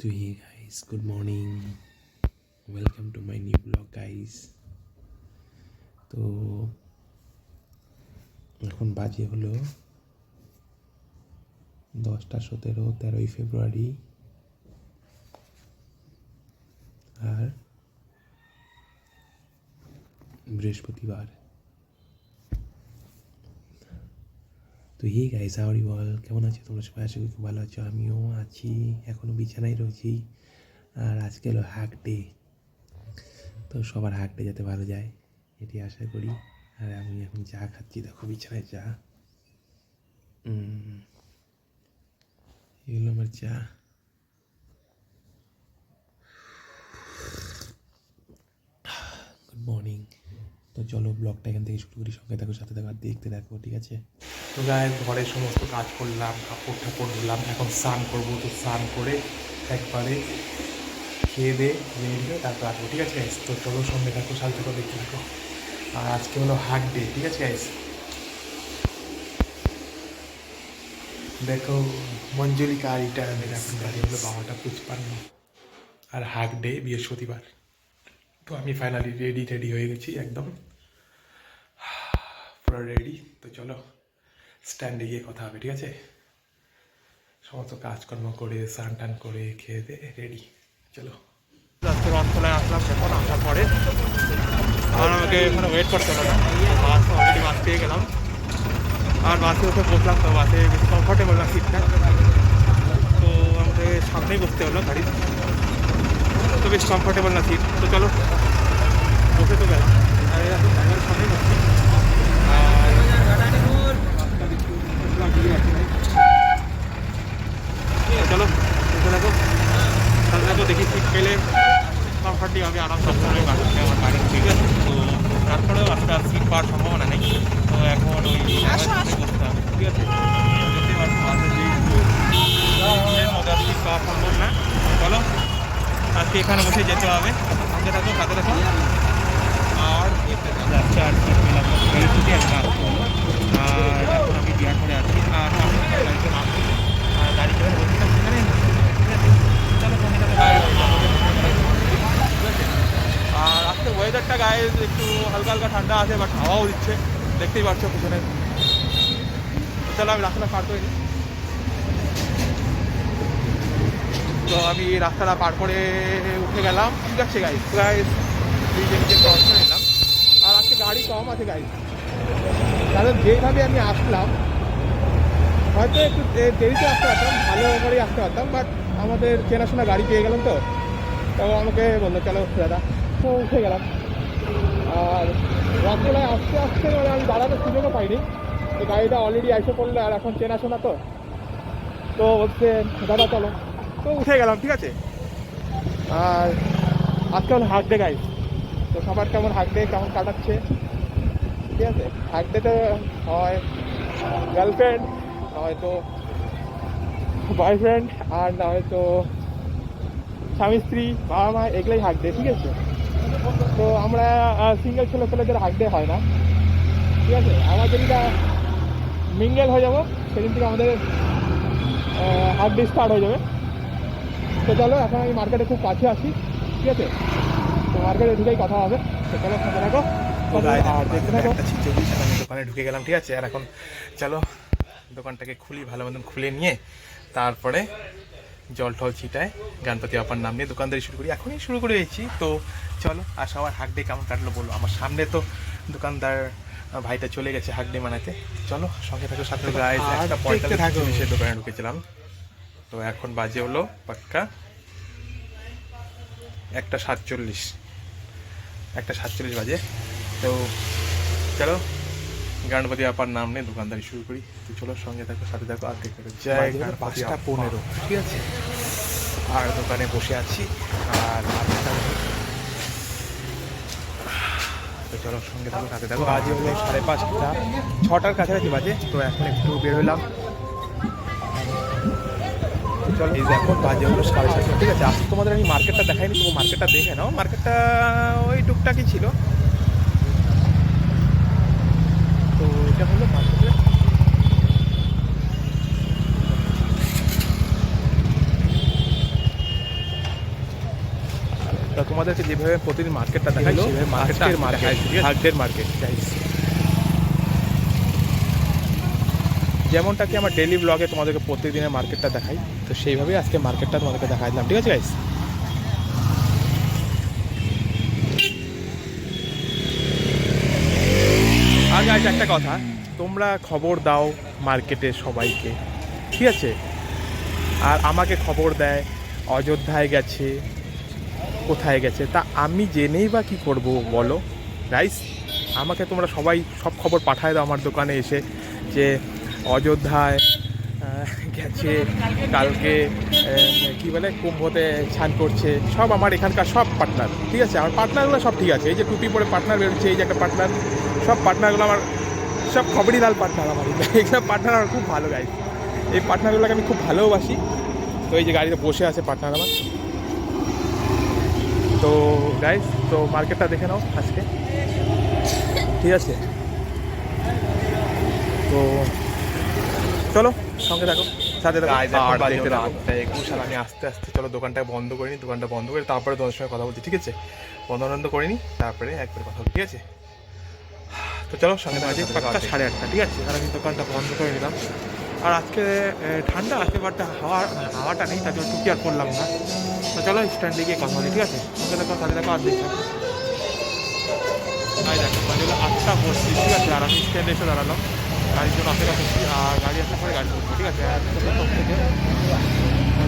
So hey guys, good morning. Welcome to my new vlog guys. তো এখন বাজে হলো 10:17, 13ই ফেব্রুয়ারি আর বৃহস্পতিবার। তো hey guys, how are you all? কেমন আছো তোমরা সবাই? আশা করি খুব ভালো আছো। আমিও আছি, এখনও বিছানায় রয়েছি। আর আজকে হলো হাগ ডে, তো সবার হাগ ডে যাতে ভালো যায় এটি আশা করি। আর আমি এখন চা খাচ্ছি, দেখো বিছানায় চা। এগুলো আমার চা। Good morning. তো চলো ব্লগটা এখান থেকে শুরু করি, সঙ্গে থাকো, সাথে থাকো আর দেখতে থাকো, ঠিক আছে? তো গায়ে ঘরের সমস্ত কাজ করলাম, কাপড় টাপড় ধুলাম, এখন স্নান করবো। তো স্নান করে একবারে খেয়ে দিয়ে রেডি হয়ে তারপর আসবো, ঠিক আছে গাইস? তো চলো সঙ্গে থাকো, সাথে থাকো, দেখতে থাকো। আর আজকে হলো হাগ ডে, ঠিক আছে গাইস? দেখো মঞ্জুলিকা রিটায়ারমেন্ট, এখন গাড়ি হলো 12:55 আর হাগ ডে বৃহস্পতিবার। তো আমি ফাইনালি রেডি হয়ে গেছি, একদম পুরো রেডি। তো চলো স্ট্যান্ডে গিয়ে কথা হবে, ঠিক আছে? সমস্ত কাজকর্ম করে স্নান টান করে খেয়ে দিয়ে রেডি, চলো। আজকে রথতলায় আসলাম, যখন আসার পরে আর আমাকে এখানে ওয়েট করতে হলো না, বাস অলরেডি বাস পেয়ে গেলাম। আর বাসে উঠে বসলাম, তো বাসে বেশি কমফর্টেবল না সিটটা, তো আমাকে সামনেই বসতে হলো গাড়ির, তো বেশ কমফর্টেবল না সিট। তো চলো বসে তো গেলাম, আর এরকম ড্রাইভারের সামনেই বসছি। আর চলো বসে থাকো, সাথে থাকো, দেখি সিট পেলে কমফর্টলি হবে, আরাম সবসময় বাড়ি আমার গাড়ি, ঠিক আছে? তো তারপরেও আজকে আর সিট পাওয়ার সম্ভাবনা নেই, তো এখন ওই বসতে হবে, ঠিক আছে? দেখতেই পাচ্ছ বাসের যে মধ্যে আর সিট পাওয়া সম্ভব না। চলো আজকে এখানে বসে যেতে হবে, সঙ্গে থাকো, সাথে থাকো। আর যাচ্ছে আর সিট পেলাম না, ছুটি আর কাজ করলো। আর এখন আমি বিয়ার করে আছি, আর আমি গাড়িতে নামছি, আর গাড়ি করে বসছিলাম সেখানে, ঠিক আছে? চলো সঙ্গে থাকো। আর আজকের ওয়েদারটা গায়ে একটু হালকা হালকা ঠান্ডা আছে, বাট হাওয়াও দিচ্ছে, দেখতেই পাচ্ছ পিছনে। চলো আমি রাস্তাটা পার করে নিই। তো আমি রাস্তাটা পার করে উঠে গেলাম, ঠিক আছে গাইস? ব্রিজে ক্রস করে নিলাম। আর আজকে গাড়ি কম আছে গাইস, কারণ যেইভাবে আমি আসলাম হয়তো একটু দেরিতে আসতে পারতাম, ভালো করেই আসতে পারতাম, বাট আমাদের চেনাশোনা গাড়ি পেয়ে গেলাম। তো আমাকে বললো চলো দাদা, তো উঠে গেলাম। আর রাস্তায় আসতে আসতে মানে আমি দাঁড়ানোর সুযোগও পাইনি, তো গাড়িটা অলরেডি এসে পড়লো, আর এখন চেনাশোনা তো বলছে দাদা চলো, তো উঠে গেলাম, ঠিক আছে? আর আজকে হলো হাগ ডে গাইস, তো সবার কেমন হাগ ডে কেমন কাটাচ্ছে, ঠিক আছে? হাগ ডেতে হয় গার্লফ্রেন্ড, হয়তো বয়ফ্রেন্ড, আর না হয়তো স্বামী স্ত্রী, বাবা মা, এগুলোই হাগ ডে, ঠিক আছে? তো আমরা সিঙ্গেল ছেলেদের হাগ ডে হয় না, ঠিক আছে? আমরা যেদিনটা মিঙ্গেল হয়ে যাবো সেদিন থেকে আমাদের হাগ ডে স্টার্ট হয়ে যাবে। তো চলো এখন আমি মার্কেটে খুব কাছে আসি, ঠিক আছে? তো মার্কেটে ঢুকেই কথা হবে, তো চলো সাথে থাকো আর দেখতে থাকো। আমি দোকানে ঢুকে গেলাম, ঠিক আছে? আর এখন চলো দোকানটাকে খুলি, ভালো মতন খুলে নিয়ে তারপরে জল টল ছিটায় গণপতি বাপ্পার নাম নিয়ে দোকানদারি শুরু করি। এখনই শুরু করে দিয়েছি, তো চলো। আর সবার হাগ ডে কেমন কাটলো বলো। আমার সামনে তো দোকানদার ভাইটা চলে গেছে হাগ ডে মানাতে, চলো সঙ্গে থাকো, সাথে একটা পয়সা থাকো। সে দোকানে ঢুকেছিলাম, তো এখন বাজে হলো পাক্কা 1:47 বাজে। তো চলো গণপতি বাপ্পার নাম নিয়ে দোকানদারি শুরু করি। তো চলো সঙ্গে থাকো, সাথে থাকো আর দেখতে থাকো। জয় 5:15, ঠিক আছে? আর দোকানে বসে আছি, আর তো চলো সঙ্গে থাকো, সাথে থাকো। বাজে হলো 5:30, 6টার কাছাকাছি বাজে। তো এখন একটু বের হলাম, চলো। এই দেখো বাজে হলো 7:30, ঠিক আছে? আজকে তোমাদের আমি মার্কেটটা দেখাইনি, তো মার্কেটটা দেখে নাও। মার্কেটটা ওই টুকটাকই ছিল। তো এটা হলো মার্কেটের তা তোমাদেরকে যেভাবে প্রতিদিন মার্কেটটা দেখাই সেভাবে হাগদের মার্কেট গাইস, যেমনটা কি আমার ডেইলি ব্লগে তোমাদেরকে প্রত্যেকদিনের মার্কেটটা দেখাই, তো সেইভাবেই আজকে মার্কেটটা তোমাদেরকে দেখাই দিলাম। ঠিক আছে গাইস, আর গাইস একটা কথা, তোমরা খবর দাও মার্কেটে সবাইকে, ঠিক আছে? আর আমাকে খবর দেয় অযোধ্যায় গেছে, কোথায় গেছে, তা আমি জেনেই বা কী করবো বলো গাইস? আমাকে তোমরা সবাই সব খবর পাঠায় দাও আমার দোকানে এসে, যে অযোধ্যায় গেছে, কালকে কী বলে কুম্ভতে স্নান করছে, সব আমার এখানকার সব পার্টনার। ঠিক আছে, আমার পার্টনারগুলো সব ঠিক আছে, এই যে টুপি পরে পার্টনার বেরোচ্ছে, এই যে একটা পার্টনার, সব পার্টনারগুলো আমার সব খবরই লাল পার্টনার আমার, এইসব পার্টনার আমার খুব ভালো গাইস, এই পার্টনারগুলোকে আমি খুব ভালোবাসি। তো এই যে গাড়িতে বসে আছে পার্টনার আমার। তো গাইস, তো মার্কেটটা দেখে নাও আজকে, ঠিক আছে? তো চলো সঙ্গে থাকো, সাথে থাকো। আমি আস্তে আস্তে চলো দোকানটা বন্ধ করে নিই, দোকানটা বন্ধ করে তারপরে তোমাদের সঙ্গে কথা বলছি, ঠিক আছে? বন্ধ করে নিই, তারপরে একবার কথা বলছি, ঠিক আছে? তো চলো সঙ্গে থাকো, 8:30, ঠিক আছে? আর আমি দোকানটা বন্ধ করে নিলাম। আর আজকে ঠান্ডা আছে, বাট হাওয়াটা নেই, তার জন্য টুকি আর করলাম না। তো চলো স্ট্যান্ডে গিয়ে কথা বলি, ঠিক আছে? সঙ্গে দেখো, সাথে দেখো, আর দেখো। তাই দেখো মানে হলো 8:40, ঠিক আছে? আর আমি স্ট্যান্ডে এসে দাঁড়ালাম, গাড়ির জন্য অপেক্ষা করছি। আর গাড়ি আসার পরে গাড়ি করবো, ঠিক আছে? থেকে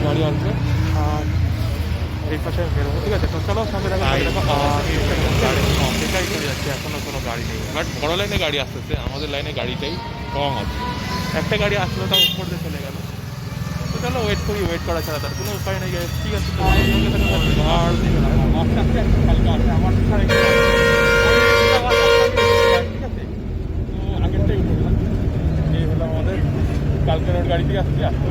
গাড়ি আসবে আর এই পাশে বেরোবো, ঠিক আছে? তো চলো সঙ্গে দেখো। অপেক্ষাই করে যাচ্ছে, এখনও কোনো গাড়ি নেই, বাট বড় লাইনে গাড়ি আসতেছে, আমাদের লাইনে গাড়িটাই কম আছে। একটা গাড়ি আসলো, তাও উপর দিয়ে চলে গেল। তো চলো ওয়েট করি, ওয়েট করা ছাড়া তার কোনো উপায় নেই, ঠিক আছে? আগেরটাই উঠলাম, এই হলো আমাদের কালকের গাড়ি থেকে আসছি, আসতে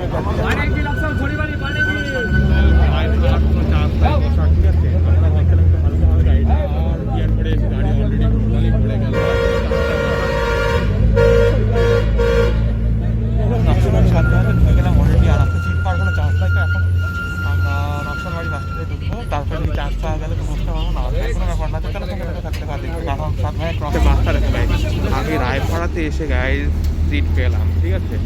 ঠিক আছে? আমরা ভাবছিলাম একটু হালকা হবে গাড়িটা, আর গিয়ার করে এসে গাড়ি অলরেডি টোটালি পড়ে গেল। অলরেডি আর আসতে সিট পাওয়ার কোনো চান্স নাই, তো এখন আমরা নকশালবাড়ি রাস্তাতে ঢুকবো, তারপরে যদি চান্স পাওয়া গেলে তো বুঝতে পারবো না, কোনো ব্যাপার না। তো চলো সঙ্গে থাকতে পারি, কারণ সাত ভাই ক্রসে বাসটা রেখে গাড়ি আমি রায়পাড়াতে এসে গাড়ির সিট পেলাম, ঠিক আছে?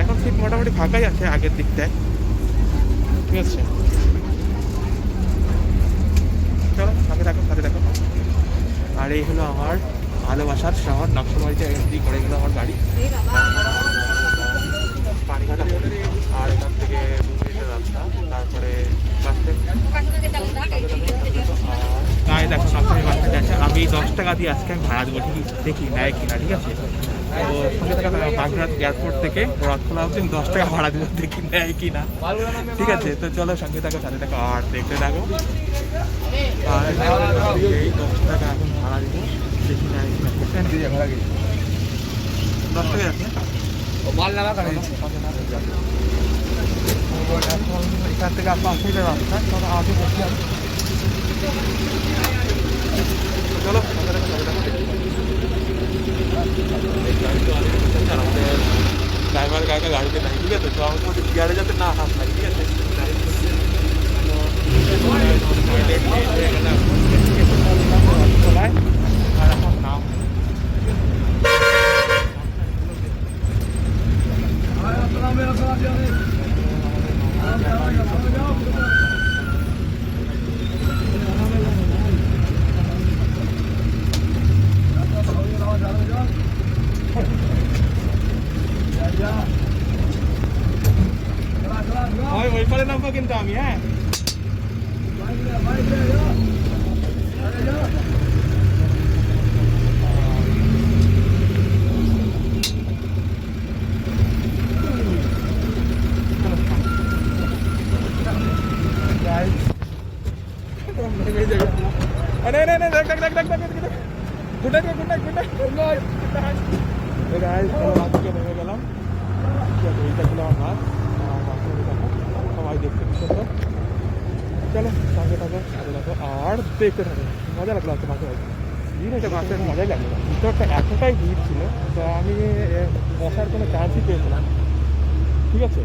এখন সিট মোটামুটি ফাঁকাই আছে আগের দিকটায়, ঠিক আছে? চলো সঙ্গে থাকো, সাথে দেখো। আর এই হলো আমার ভালোবাসার শহর নকশালবাড়িতে এন্ট্রি করে গেল আমার গাড়ি, পানিঘাটা। আর এখান থেকে 2 মিনিটের রাস্তা, তারপরে বাস স্ট্যান্ড। গায়ে দেখো নকশালবাড়ি বাস স্ট্যান্ড আছে। আমি 10 টাকা দিয়ে আজকে আমি ভাড়া দেবো, দেখি নেয় কিনা, ঠিক আছে? তো সঙ্গে থাকা বাগেরহাট এয়ারপোর্ট থেকে রথখোলা অবধি 10 টাকা ভাড়া দেবো, দেখি নেয় কিনা, ঠিক আছে? তো চলো সঙ্গে থাকো, সাথে থাকো, আর দেখতে থাকো। আর এই 10 টাকা এখন ভাড়া দিব, দেখি নেয় কিনা। 10 টাকা আছে এখান থেকে পাশের রাস্তা, তবে আগে বসে আমি। চলো আমাদের ড্রাইভার গাড়িটা গাড়িতে নাই, ঠিক আছে? তো আমাদের মধ্যে গিয়ারে যাতে না হাত লাগে, ঠিক আছে? আর এখন নাম ওই করে নামবো কিন্তু আমি, হ্যাঁ? সবাই দেখতে সুন্দর। চলো সঙ্গে থাকো, সাথে থাকো, আর দেখতে থাকো, মজা লাগলো আজকে বাসে। ভিড় হয়েছে বাসে, মজাই লাগলো। ভিতরটা এতটাই ভিড় ছিল, তো আমি বসার কোনো চান্সই পেয়েছিলাম, ঠিক আছে?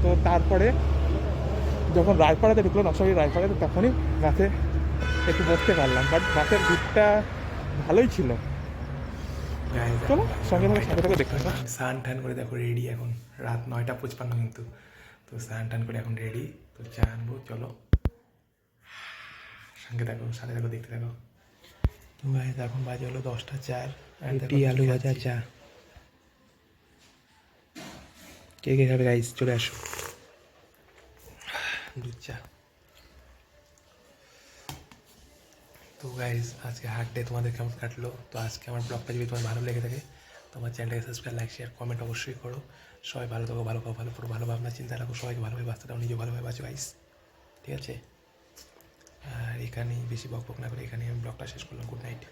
তো তারপরে যখন রায়পাড়াতে ঢুকলো, নকশালবাড়ি রায়পাড়াতে, তখনই বাসে একটু বসতে পারলাম, বাট বাসের ভিড়টা ভালোই ছিল। চলো সঙ্গে সঙ্গে দেখতে থাকো। স্নান টান করে দেখো রেডি, এখন রাত 9:55 কিন্তু। তো স্নান টান করে এখন রেডি, তো চা আনবো, চলো সঙ্গে থাকো, সাথে থাকো, দেখতে থাকো। তো গাইজ এখন বাজে হলো 10:04, রুটি আলু ভাজা চা। কে কে খাবে গাইজ চলে আসো, দুধ চা। তো গাইজ আজকে হাট ডে তোমাদের কেমন কাটলো? তো আজকে আমার ব্লগটা যদি তোমার ভালো লেগে থাকে তো আমার চ্যানেলটাকে সাবস্ক্রাইব, লাইক, শেয়ার, কমেন্ট অবশ্যই করো। সবাই ভালো থাকো, ভালো খাও, ভালো পড়ো, ভালো ভাবনা চিন্তা রাখো, সবাইকে ভালোভাবে বাঁচতে দাও, নিজেও ভালোভাবে বাঁচো গাইজ, ঠিক আছে? আর এখানেই বেশি বক বক না করে এখানেই আমি ব্লগটা শেষ করলাম। Good night.